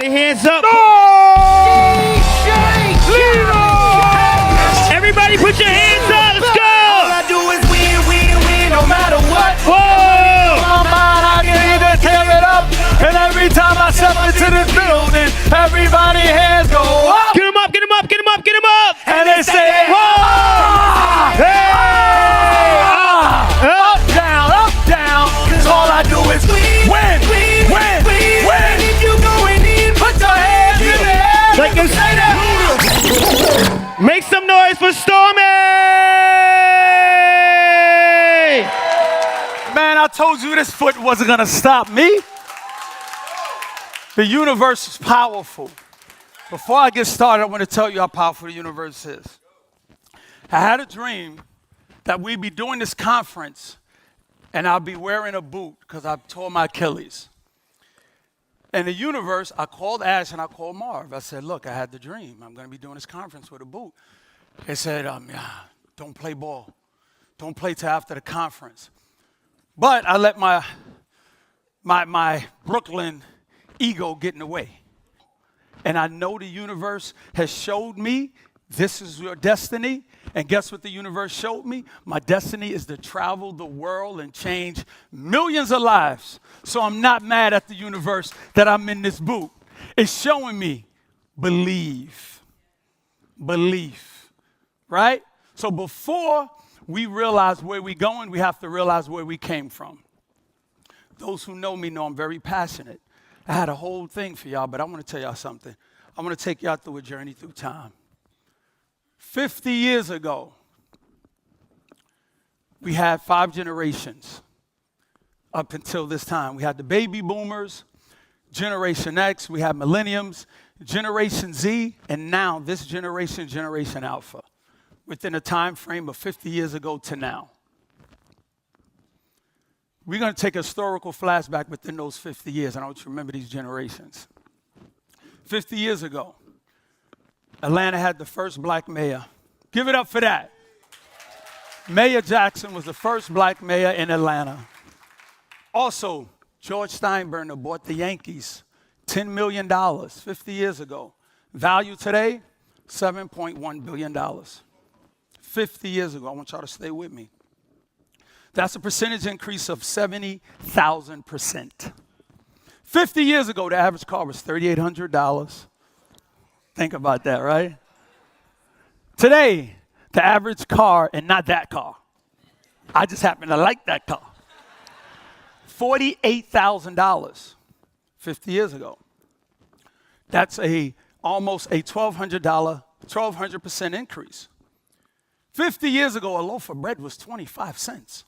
Everybody hands up. Everybody put your hands up. Let's go. All I do is win, win, win, no matter what. Whoa. My mind, I can either tear it up. And every time I step into this building, everybody hands go up. Get him up, get him up, get him up, get him up. And they say, Whoa. Hey. Up, down. Cause all I do is win. If you going in, put your hands in the air. Like you say that. Make some noise for Stormy. Man, I told you this foot wasn't gonna stop me. The universe is powerful. Before I get started, I want to tell you how powerful the universe is. I had a dream that we'd be doing this conference and I'll be wearing a boot because I tore my Achilles. In the universe, I called Ash and I called Marv. I said, look, I had the dream. I'm going to be doing this conference with a boot. They said, don't play ball. Don't play till after the conference. But I let my Brooklyn ego get in the way. And I know the universe has showed me this is your destiny. And guess what the universe showed me? My destiny is to travel the world and change millions of lives. So I'm not mad at the universe that I'm in this boot. It's showing me believe. Belief. Right? So before we realize where we're going, we have to realize where we came from. Those who know me know I'm very passionate. I had a whole thing for y'all, but I want to tell y'all something. I want to take y'all through a journey through time. 50 years ago, we had 5 generations up until this time. We had the baby boomers, Generation X, we had millenniums, Generation Z, and now this generation, Generation Alpha, within a time frame of 50 years ago to now. We're going to take a historical flashback within those 50 years, and I want you to remember these generations. 50 years ago, Atlanta had the first black mayor. Give it up for that. Mayor Jackson was the first black mayor in Atlanta. Also, George Steinbrenner bought the Yankees $10 million 50 years ago. Value today, $7.1 billion. 50 years ago. I want y'all to stay with me. That's a percentage increase of 70,000%. 50 years ago, the average car was $3,800. Think about that, right? Today, the average car, and not that car, I just happen to like that car, $48,000 50 years ago. That's almost a $1,200% increase. 50 years ago, a loaf of bread was 25 cents.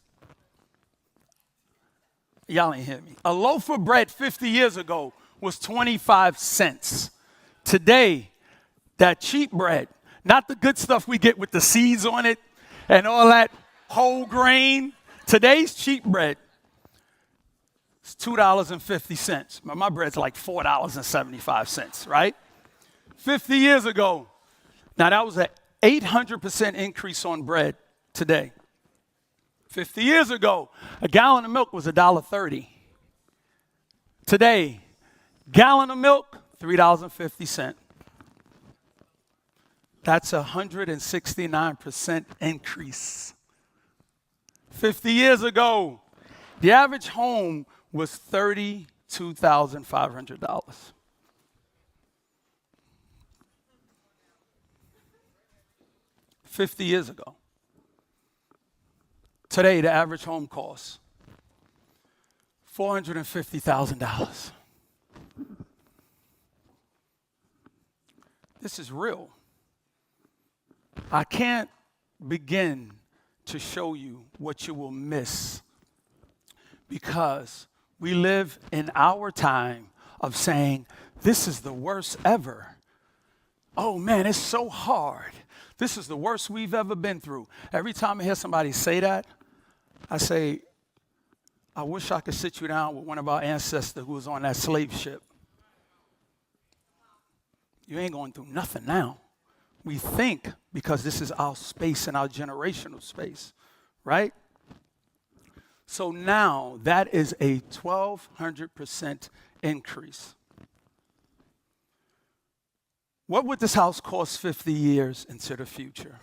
Y'all ain't hear me. A loaf of bread 50 years ago was 25 cents. Today, that cheap bread, not the good stuff we get with the seeds on it and all that whole grain. Today's cheap bread is $2.50. My bread's like $4.75, right? 50 years ago. Now, that was an 800% increase on bread today. 50 years ago, a gallon of milk was $1.30. Today, gallon of milk, $3.50. That's a 169% increase. 50 years ago, the average home was $32,500. $50 years ago. Today, the average home costs $450,000. This is real. I can't begin to show you what you will miss because we live in our time of saying, this is the worst ever. Oh man, it's so hard. This is the worst we've ever been through. Every time I hear somebody say that, I say, I wish I could sit you down with one of our ancestors who was on that slave ship. You ain't going through nothing now. We think because this is our space and our generational space, right? So now that is a 1,200% increase. What would this house cost 50 years into the future?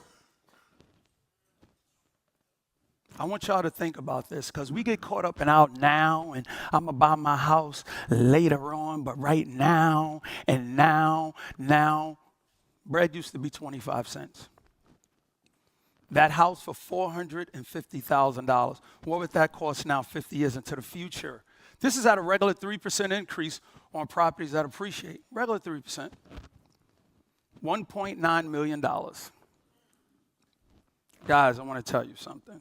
I want y'all to think about this because we get caught up in out now and I'm going to buy my house later on, but right now and now, bread used to be 25 cents. That house for $450,000. What would that cost now 50 years into the future? This is at a regular 3% increase on properties that appreciate. Regular 3%. $1.9 million. Guys, I want to tell you something.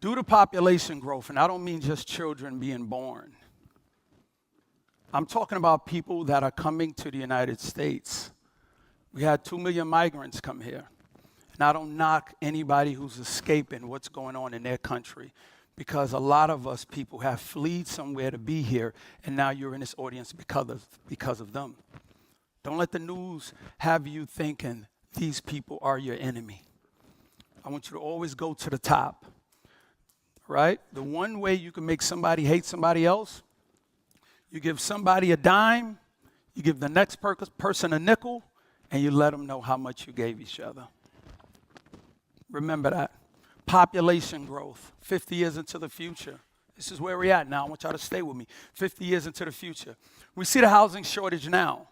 Due to population growth, and I don't mean just children being born, I'm talking about people that are coming to the United States. We had 2 million migrants come here. And I don't knock anybody who's escaping what's going on in their country, because a lot of us people have fled somewhere to be here, and now you're in this audience because of them. Don't let the news have you thinking these people are your enemy. I want you to always go to the top, right? The one way you can make somebody hate somebody else, you give somebody a dime, you give the next person a nickel, and you let them know how much you gave each other. Remember that. Population growth, 50 years into the future. This is where we're at now. I want y'all to stay with me. 50 years into the future. We see the housing shortage now.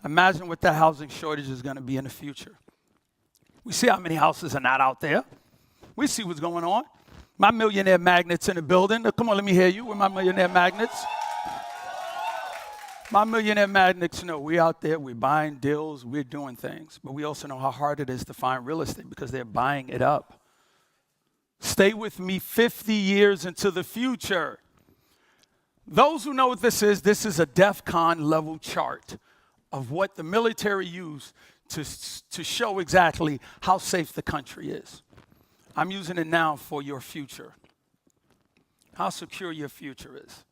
Imagine what that housing shortage is going to be in the future. We see how many houses are not out there. We see what's going on. My millionaire magnets in the building. Come on, let me hear you. Where my millionaire magnets? My millionaire magnets know we're out there, we're buying deals, we're doing things. But we also know how hard it is to find real estate because they're buying it up. Stay with me 50 years into the future. Those who know what this is a Defcon level chart of what the military used to show exactly how safe the country is. I'm using it now for your future. How secure your future is.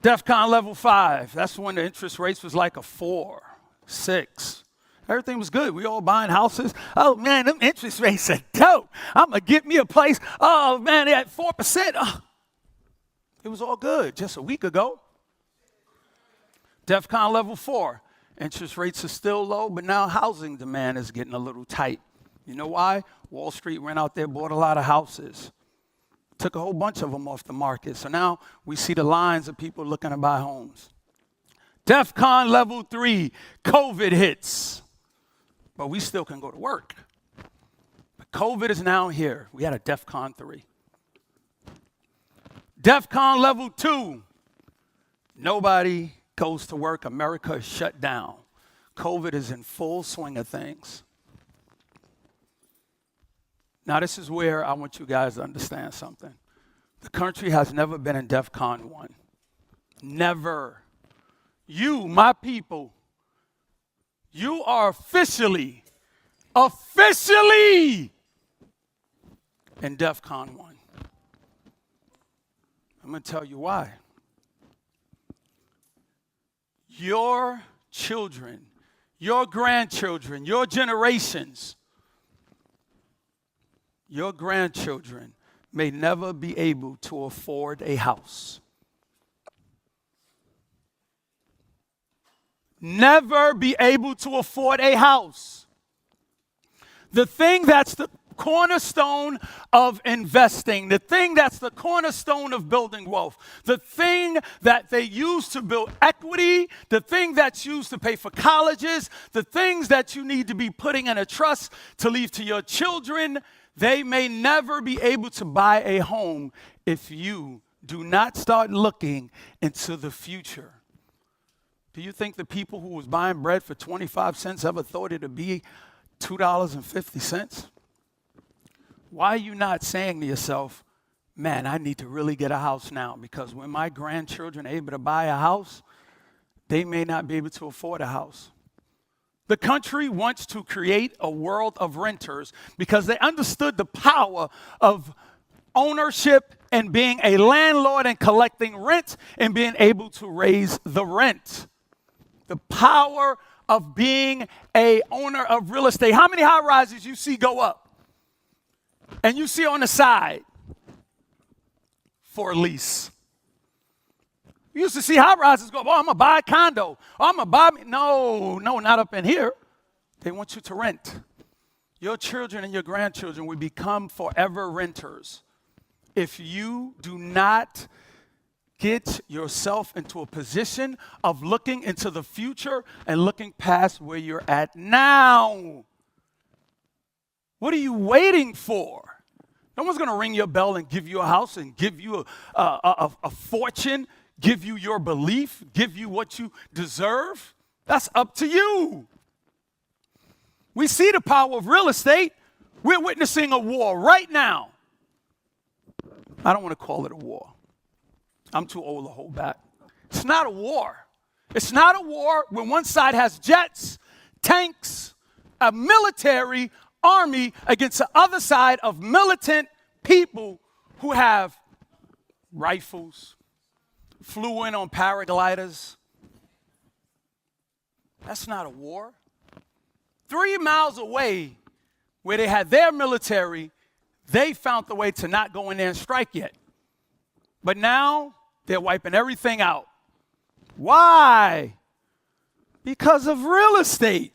Defcon level 5, that's when the interest rates was like a 4, 6. Everything was good. We all buying houses. Oh, man, them interest rates are dope. I'm going to get me a place. Oh, man, they're at 4%. Oh. It was all good just a week ago. Defcon level 4, interest rates are still low, but now housing demand is getting a little tight. You know why? Wall Street went out there, bought a lot of houses. Took a whole bunch of them off the market. So now we see the lines of people looking to buy homes. Defcon level 3, COVID hits. But we still can go to work. But COVID is now here. We had a Defcon 3. Defcon level 2, nobody goes to work. America is shut down. COVID is in full swing of things. Now, this is where I want you guys to understand something. The country has never been in Defcon 1. Never. You, my people, you are officially in Defcon 1. I'm going to tell you why. Your children, your grandchildren, your generations, your grandchildren may never be able to afford a house. Never be able to afford a house. The thing that's the cornerstone of investing, the thing that's the cornerstone of building wealth, the thing that they use to build equity, the thing that's used to pay for colleges, the things that you need to be putting in a trust to leave to your children, they may never be able to buy a home if you do not start looking into the future. Do you think the people who was buying bread for 25 cents ever thought it would be $2.50? Why are you not saying to yourself, man, I need to really get a house now, because when my grandchildren are able to buy a house, they may not be able to afford a house. The country wants to create a world of renters because they understood the power of ownership and being a landlord and collecting rent and being able to raise the rent. The power of being a owner of real estate. How many high rises you see go up and you see on the side for a lease? You used to see high rises go, oh, I'm going to buy a condo. Oh, I'm going to buy me. No, not up in here. They want you to rent. Your children and your grandchildren will become forever renters if you do not get yourself into a position of looking into the future and looking past where you're at now. What are you waiting for? No one's going to ring your bell and give you a house and give you a fortune, give you your belief, give you what you deserve. That's up to you. We see the power of real estate. We're witnessing a war right now. I don't want to call it a war. I'm too old to hold back. It's not a war. It's not a war when one side has jets, tanks, a military army against the other side of militant people who have rifles, flew in on paragliders. That's not a war. 3 miles away, where they had their military, they found the way to not go in there and strike yet. But now they're wiping everything out. Why? Because of real estate.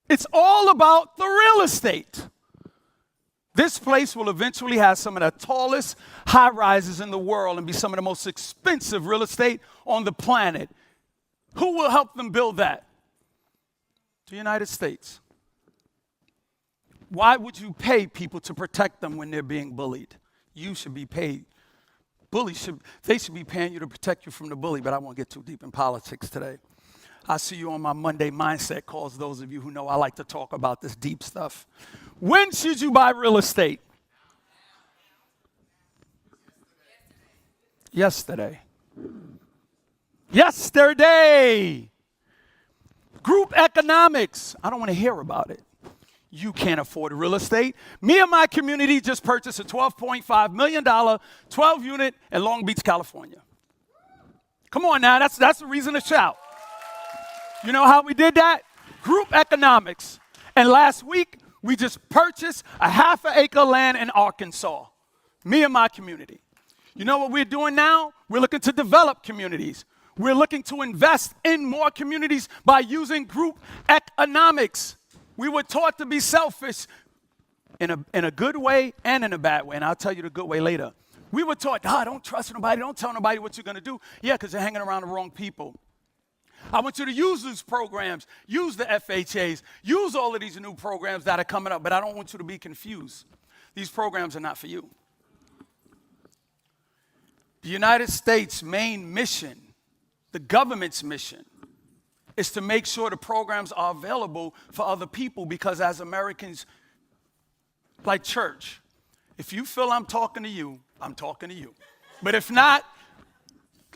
It's all about the real estate. This place will eventually have some of the tallest high rises in the world and be some of the most expensive real estate on the planet. Who will help them build that? The United States. Why would you pay people to protect them when they're being bullied? You should be paid. They should be paying you to protect you from the bully, but I won't get too deep in politics today. I see you on my Monday mindset calls, those of you who know I like to talk about this deep stuff. When should you buy real estate? Yesterday. Group economics. I don't want to hear about it. You can't afford real estate. Me and my community just purchased a $12.5 million 12-unit in Long Beach, California. Come on now, that's a reason to shout. You know how we did that? Group economics. And last week, we just purchased a half-acre land in Arkansas. Me and my community. You know what we're doing now? We're looking to develop communities. We're looking to invest in more communities by using group economics. We were taught to be selfish in a good way and in a bad way, and I'll tell you the good way later. We were taught, don't trust nobody, don't tell nobody what you're going to do. Yeah, because you're hanging around the wrong people. I want you to use these programs, use the FHAs, use all of these new programs that are coming up, but I don't want you to be confused. These programs are not for you. The United States' main mission, the government's mission, is to make sure the programs are available for other people, because as Americans, like church, if you feel I'm talking to you, I'm talking to you. But if not,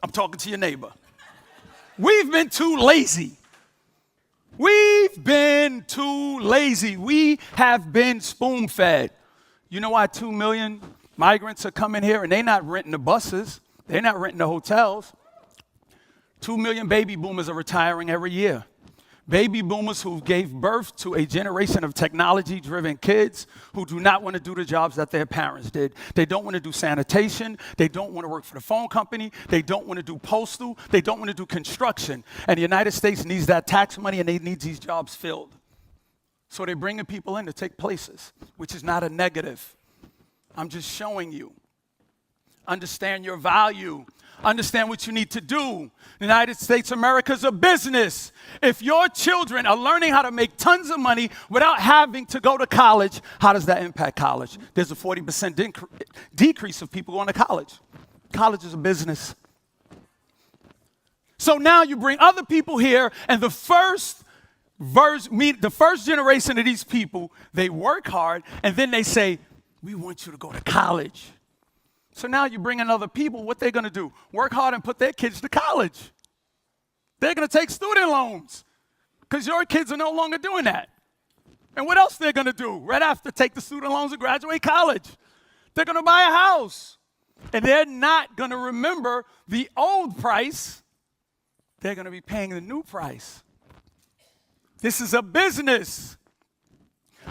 I'm talking to your neighbor. We've been too lazy. We have been spoon-fed. You know why 2 million migrants are coming here and they're not renting the buses, they're not renting the hotels. 2 million baby boomers are retiring every year. Baby boomers who gave birth to a generation of technology-driven kids who do not want to do the jobs that their parents did. They don't want to do sanitation. They don't want to work for the phone company. They don't want to do postal. They don't want to do construction. And the United States needs that tax money, and they need these jobs filled. So they're bringing people in to take places, which is not a negative. I'm just showing you. Understand your value. Understand what you need to do. The United States, America's a business. If your children are learning how to make tons of money without having to go to college, how does that impact college? There's a 40% decrease of people going to college. College is a business. So now you bring other people here, and the first generation of these people, they work hard, and then they say, we want you to go to college. So now you bring in other people, what they're going to do? Work hard and put their kids to college. They're going to take student loans because your kids are no longer doing that. And what else they're going to do? Right after take the student loans and graduate college. They're going to buy a house. And they're not going to remember the old price. They're going to be paying the new price. This is a business.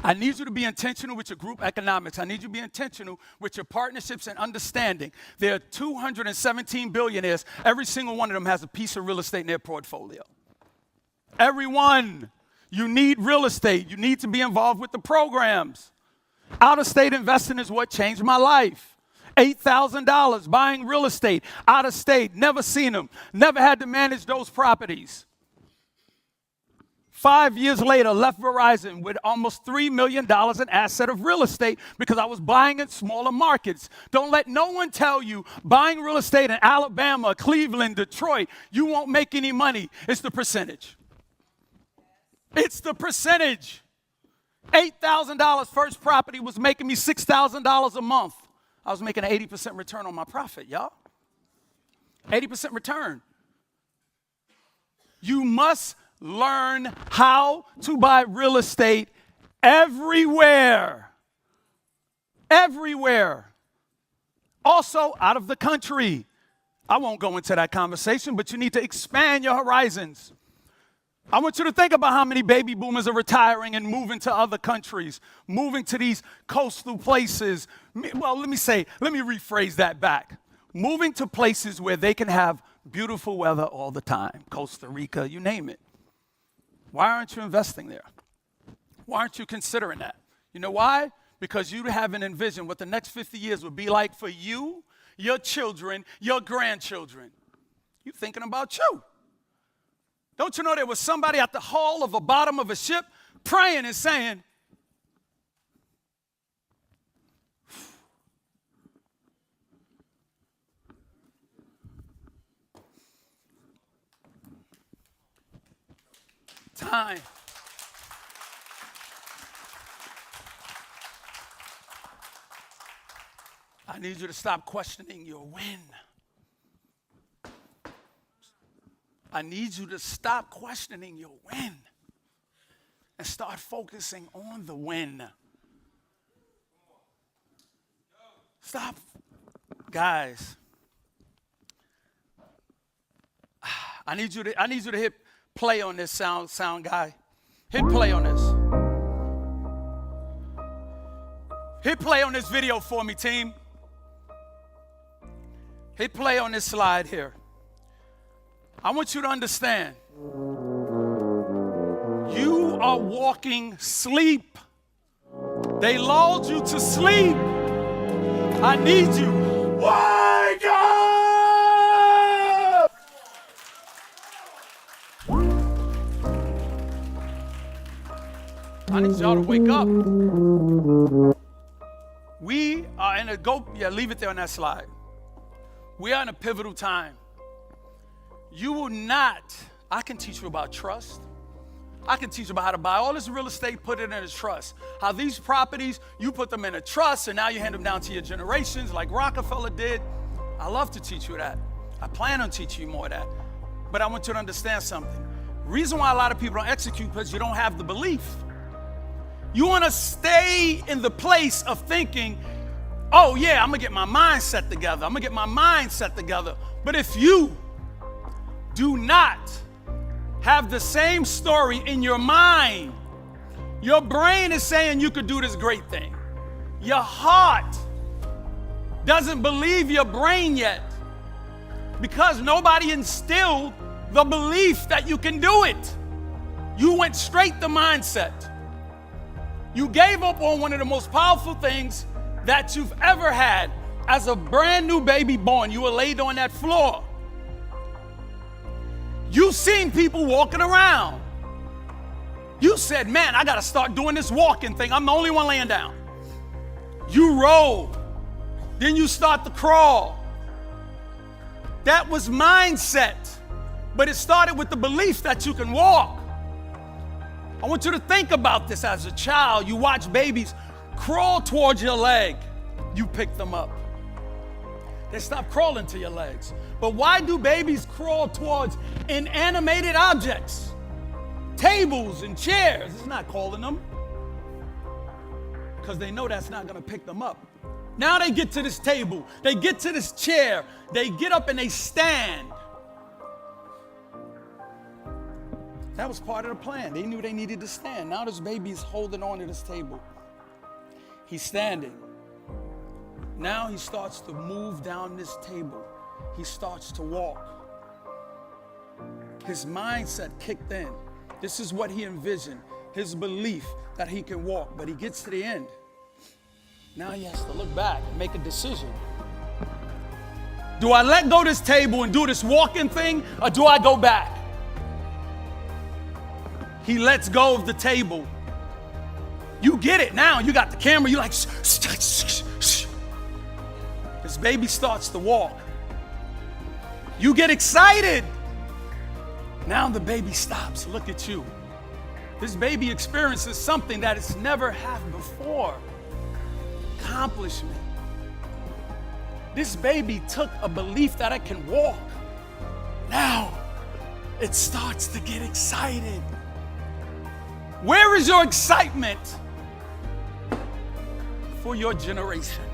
I need you to be intentional with your group economics. I need you to be intentional with your partnerships and understanding. There are 217 billionaires. Every single one of them has a piece of real estate in their portfolio. Everyone. You need real estate. You need to be involved with the programs. Out-of-state investing is what changed my life. $8,000 buying real estate out of state. Never seen them. Never had to manage those properties. 5 years later, left Verizon with almost $3 million in asset of real estate because I was buying in smaller markets. Don't let no one tell you buying real estate in Alabama, Cleveland, Detroit, you won't make any money. It's the percentage. It's the percentage. $8,000 first property was making me $6,000 a month. I was making an 80% return on my profit, y'all. 80% return. You must learn how to buy real estate everywhere. Everywhere. Also out of the country. I won't go into that conversation, but you need to expand your horizons. I want you to think about how many baby boomers are retiring and moving to other countries, moving to these coastal places. Well, let me rephrase that back. Moving to places where they can have beautiful weather all the time. Costa Rica, you name it. Why aren't you investing there? Why aren't you considering that? You know why? Because you haven't envisioned what the next 50 years would be like for you, your children, your grandchildren. You're thinking about you. Don't you know there was somebody at the hull of the bottom of a ship praying and saying, time. I need you to stop questioning your when. I need you to stop questioning your when and start focusing on the when. Stop. Guys, I need you to hit play on this sound guy. Hit play on this. Hit play on this video for me, team. Hit play on this slide here. I want you to understand, you are walking sleep. They lulled you to sleep. I need you. Wake up! I need y'all to wake up. We are in leave it there on that slide. We are in a pivotal time. You will not, I can teach you about trust. I can teach you about how to buy all this real estate, put it in a trust. How these properties, you put them in a trust and now you hand them down to your generations like Rockefeller did. I love to teach you that. I plan on teaching you more of that. But I want you to understand something. Reason why a lot of people don't execute because you don't have the belief. You want to stay in the place of thinking, oh yeah, I'm going to get my mindset together. But if you do not have the same story in your mind, your brain is saying you could do this great thing. Your heart doesn't believe your brain yet because nobody instilled the belief that you can do it. You went straight to mindset. You gave up on one of the most powerful things that you've ever had. As a brand new baby born, you were laid on that floor. You've seen people walking around. You said, man, I got to start doing this walking thing. I'm the only one laying down. You roll. Then you start to crawl. That was mindset. But it started with the belief that you can walk. I want you to think about this as a child. You watch babies crawl towards your leg. You pick them up. They stop crawling to your legs. But why do babies crawl towards inanimated objects? Tables and chairs. It's not calling them. Because they know that's not going to pick them up. Now they get to this table. They get to this chair. They get up and they stand. That was part of the plan. They knew they needed to stand. Now this baby's holding on to this table. He's standing. Now he starts to move down this table. He starts to walk. His mindset kicked in. This is what he envisioned. His belief that he can walk. But he gets to the end. Now he has to look back and make a decision. Do I let go of this table and do this walking thing, or do I go back? He lets go of the table. You get it now. You got the camera. You're like, shh, shh, shh, shh. This baby starts to walk. You get excited. Now the baby stops. Look at you. This baby experiences something that it's never had before. Accomplishment. This baby took a belief that I can walk. Now it starts to get excited. Where is your excitement for your generation?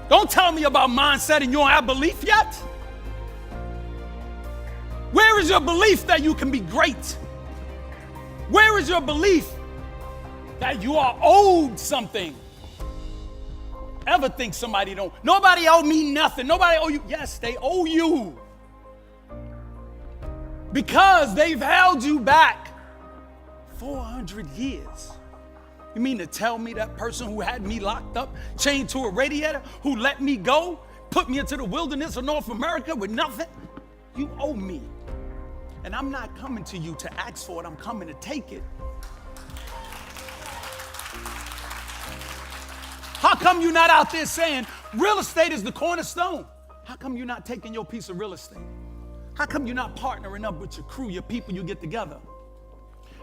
Don't tell me about mindset and you don't have belief yet. Where is your belief that you can be great? Where is your belief that you are owed something? Ever think somebody don't? Nobody owe me nothing. Nobody owe you. Yes, they owe you. Because they've held you back 400 years. You mean to tell me that person who had me locked up, chained to a radiator, who let me go, put me into the wilderness of North America with nothing? You owe me. And I'm not coming to you to ask for it. I'm coming to take it. How come you're not out there saying real estate is the cornerstone? How come you're not taking your piece of real estate? How come you're not partnering up with your crew, your people, you get together?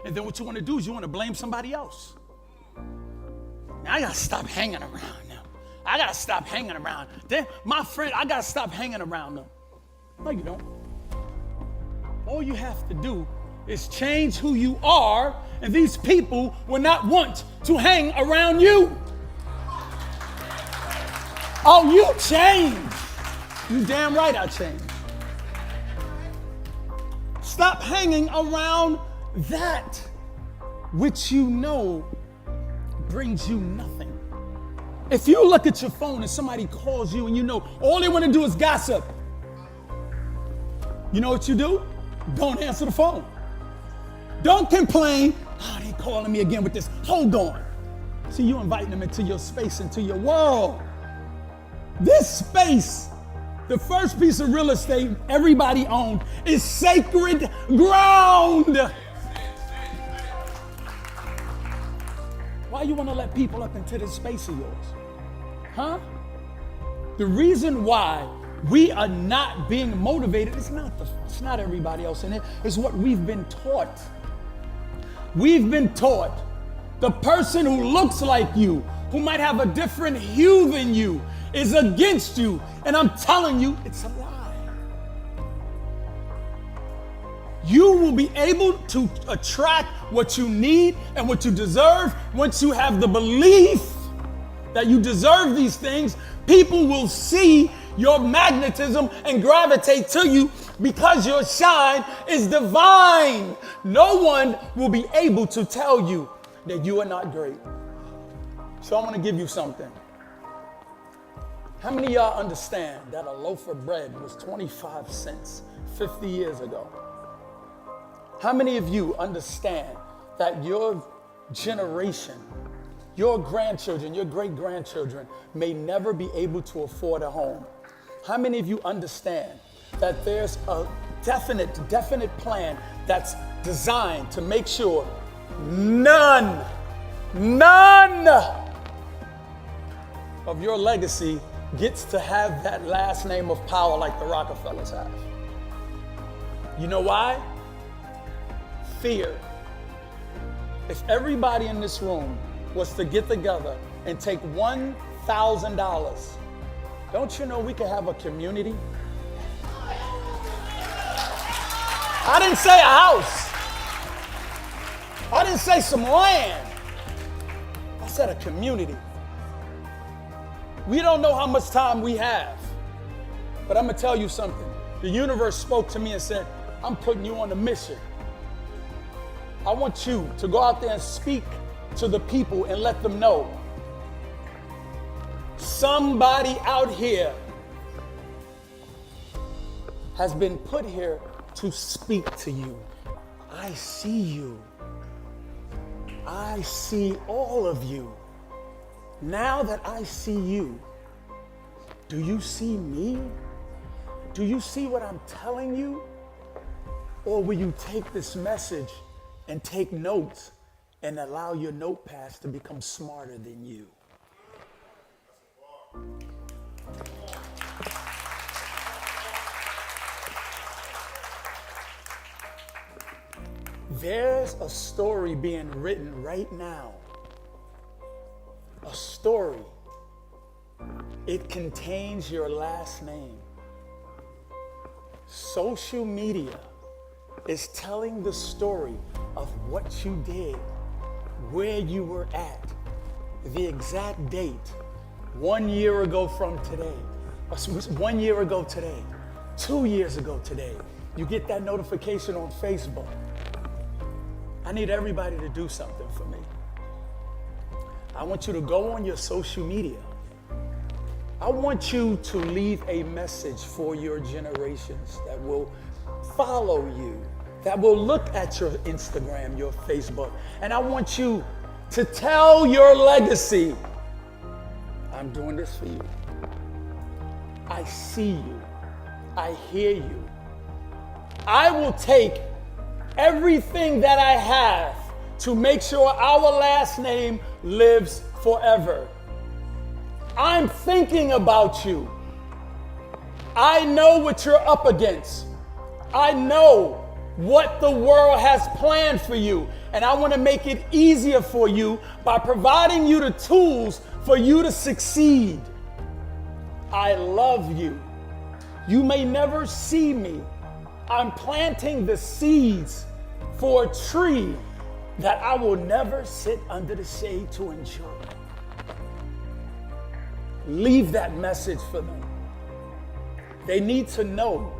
And then what you want to do is you want to blame somebody else. Now I got to stop hanging around them. I got to stop hanging around. Then my friend, I got to stop hanging around them. No, you don't. All you have to do is change who you are, and these people will not want to hang around you. Oh, you changed. You damn right I changed. Stop hanging around that which you know brings you nothing. If you look at your phone and somebody calls you and you know all they want to do is gossip, you know what you do? Don't answer the phone. Don't complain. Oh, they calling me again with this. Hold on. See, you inviting them into your space, into your world. This space, the first piece of real estate everybody owns, is sacred ground. Why you want to let people up into this space of yours? Huh? The reason why we are not being motivated, it's not everybody else in it, it's what we've been taught. We've been taught the person who looks like you, who might have a different hue than you, is against you. And I'm telling you, it's a lie. You will be able to attract what you need and what you deserve once you have the belief that you deserve these things. People will see your magnetism and gravitate to you because your shine is divine. No one will be able to tell you that you are not great. So I want to give you something. How many of y'all understand that a loaf of bread was 25 cents 50 years ago? How many of you understand that your generation, your grandchildren, your great-grandchildren may never be able to afford a home? How many of you understand that there's a definite plan that's designed to make sure none of your legacy gets to have that last name of power like the Rockefellers have? You know why? Fear. If everybody in this room was to get together and take $1,000, don't you know we could have a community? I didn't say a house. I didn't say some land. I said a community. We don't know how much time we have, but I'm gonna tell you something. The universe spoke to me and said, I'm putting you on a mission. I want you to go out there and speak to the people and let them know somebody out here has been put here to speak to you. I see you. I see all of you. Now that I see you, do you see me? Do you see what I'm telling you? Or will you take this message and take notes and allow your notepads to become smarter than you? There's a story being written right now. A story. It contains your last name. Social media is telling the story of what you did, where you were at, the exact date, 1 year ago from today, 1 year ago today, 2 years ago today. You get that notification on Facebook. I need everybody to do something for me. I want you to go on your social media. I want you to leave a message for your generations that will follow you, that will look at your Instagram, your Facebook. And I want you to tell your legacy, I'm doing this for you. I see you. I hear you. I will take everything that I have to make sure our last name lives forever. I'm thinking about you. I know what you're up against. I know what the world has planned for you. And I want to make it easier for you by providing you the tools for you to succeed. I love you. You may never see me. I'm planting the seeds for a tree that I will never sit under the shade to enjoy. Leave that message for them. They need to know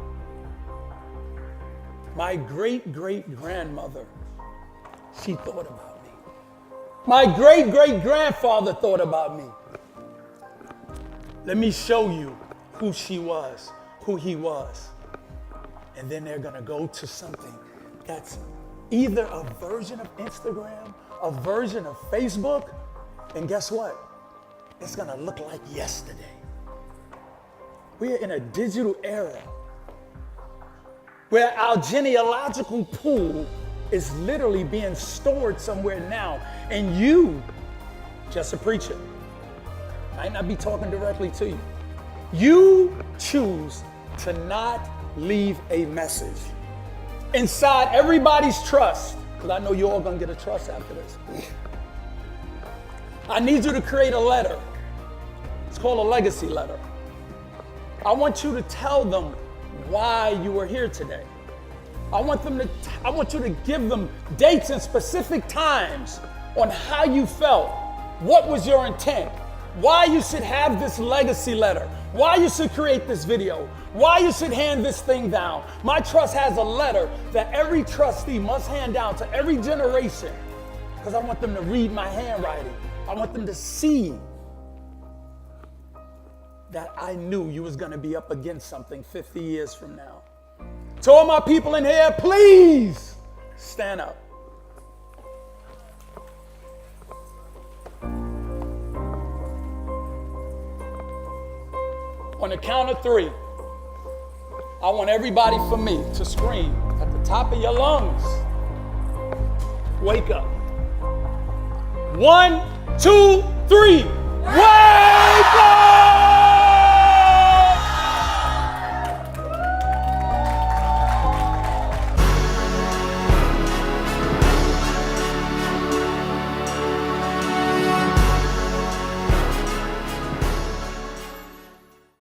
my great-great-grandmother, she thought about me. My great-great-grandfather thought about me. Let me show you who she was, who he was. And then they're going to go to something that's either a version of Instagram, a version of Facebook, and guess what? It's going to look like yesterday. We are in a digital era where our genealogical pool is literally being stored somewhere now. And you, just a preacher, might not be talking directly to you. You choose to not leave a message inside everybody's trust, because I know you're all going to get a trust after this. I need you to create a letter. It's called a legacy letter. I want you to tell them why you are here today. I want you to give them dates and specific times on how you felt. What was your intent? Why you should have this legacy letter. Why you should create this video. Why you should hand this thing down. My trust has a letter that every trustee must hand down to every generation, because I want them to read my handwriting. I want them to see that I knew you was going to be up against something 50 years from now. To all my people in here, please stand up. On the count of 3, I want everybody for me to scream at the top of your lungs. Wake up. 1, 2, 3.